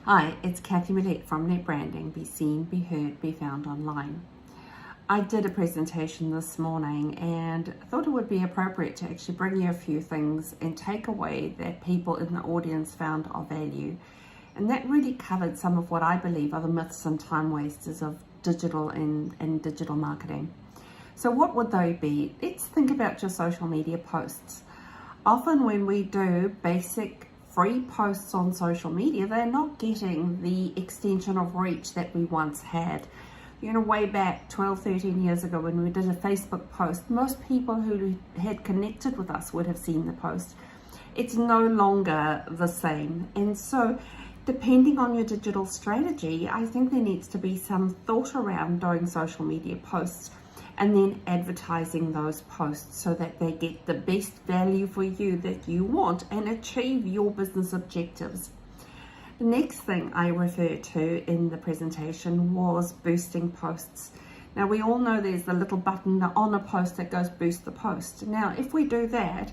Hi, it's Kathy Millett from Net Branding. Be seen, be heard, be found online. I did a presentation this morning and thought it would be appropriate to actually bring you a few things and take away that people in the audience found of value. And that really covered some of what I believe are the myths and time wasters of digital and digital marketing. So what would they be? Let's think about your social media posts. Often when we do basic free posts on social media, they're not getting the extension of reach that we once had. You know, way back 12, 13 years ago when we did a Facebook post, most people who had connected with us would have seen the post. It's no longer the same. And so depending on your digital strategy, I think there needs to be some thought around doing social media posts and then advertising those posts so that they get the best value for you that you want and achieve your business objectives. The next thing I referred to in the presentation was boosting posts. Now we all know there's the little button on a post that goes boost the post. Now if we do that,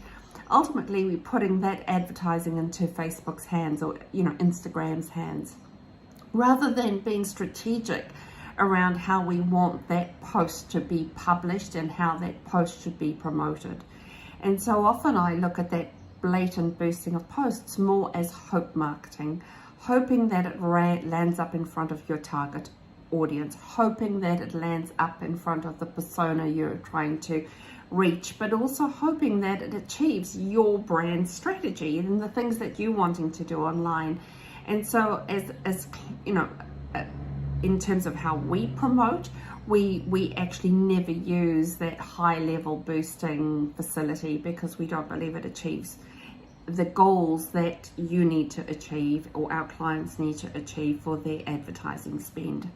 ultimately we're putting that advertising into Facebook's hands or Instagram's hands, rather than being strategic around how we want that post to be published and how that post should be promoted. And so often I look at that blatant boosting of posts more as hope marketing, hoping that it lands up in front of your target audience, hoping that it lands up in front of the persona you're trying to reach, but also hoping that it achieves your brand strategy and the things that you're wanting to do online. And so as in terms of how we promote, we actually never use that high level boosting facility because we don't believe it achieves the goals that you need to achieve or our clients need to achieve for their advertising spend.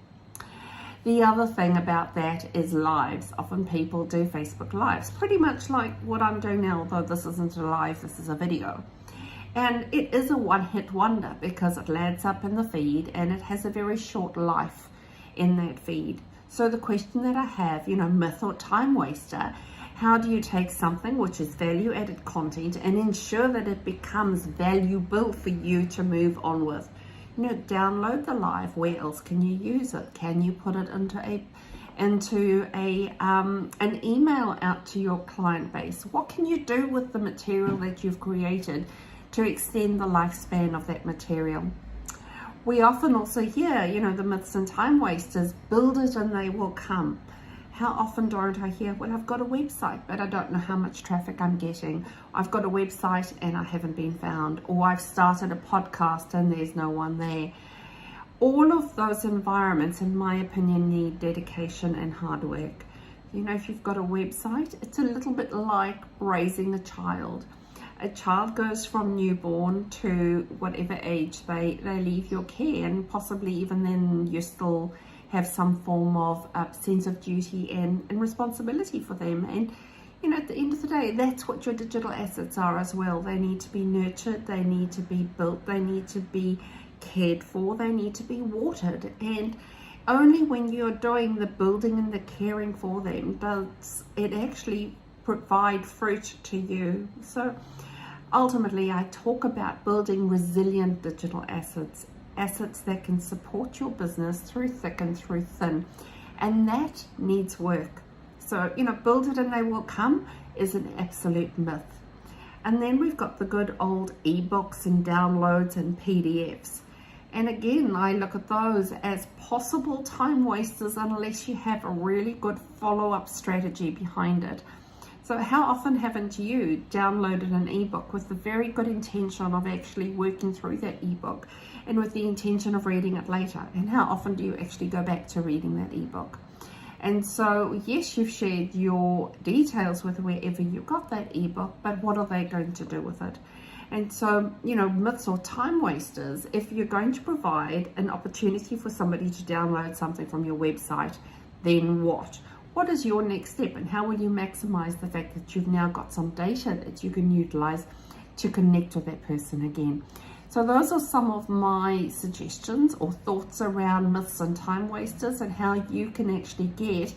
The other thing about that is lives. Often people do Facebook lives, pretty much like what I'm doing now, although this isn't a live, this is a video. And it is a one-hit wonder because it lands up in the feed and it has a very short life in that feed. So the question that I have, myth or time waster, how do you take something which is value-added content and ensure that it becomes valuable for you to move on with? Download the live. Where else can you use it? Can you put it into an email out to your client base? What can you do with the material that you've created to extend the lifespan of that material? We often also hear, the myths and time wasters, build it and they will come. How often don't I hear, well, I've got a website, but I don't know how much traffic I'm getting. I've got a website and I haven't been found. Or I've started a podcast and there's no one there. All of those environments, in my opinion, need dedication and hard work. If you've got a website, it's a little bit like raising a child. A child goes from newborn to whatever age they leave your care, and possibly even then you still have some form of sense of duty and responsibility for them. And at the end of the day, that's what your digital assets are as well. They need to be nurtured, they need to be built, they need to be cared for, they need to be watered. And only when you're doing the building and the caring for them does it actually provide fruit to you. So ultimately, I talk about building resilient digital assets that can support your business through thick and through thin. And that needs work. So, build it and they will come is an absolute myth. And then we've got the good old ebooks and downloads and PDFs. And again, I look at those as possible time wasters unless you have a really good follow-up strategy behind it. So how often haven't you downloaded an ebook with the very good intention of actually working through that ebook and with the intention of reading it later? And how often do you actually go back to reading that ebook? And so, yes, you've shared your details with wherever you got that ebook, but what are they going to do with it? And so, myths or time wasters, if you're going to provide an opportunity for somebody to download something from your website, then what? What is your next step, and how will you maximize the fact that you've now got some data that you can utilize to connect with that person again? So those are some of my suggestions or thoughts around myths and time wasters and how you can actually get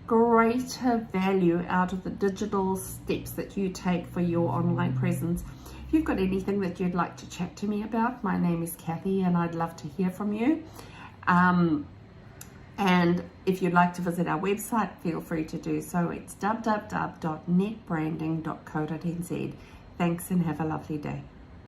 greater value out of the digital steps that you take for your online presence. If you've got anything that you'd like to chat to me about, my name is Kathy and I'd love to hear from you. And if you'd like to visit our website, feel free to do so. It's www.netbranding.co.nz. Thanks and have a lovely day.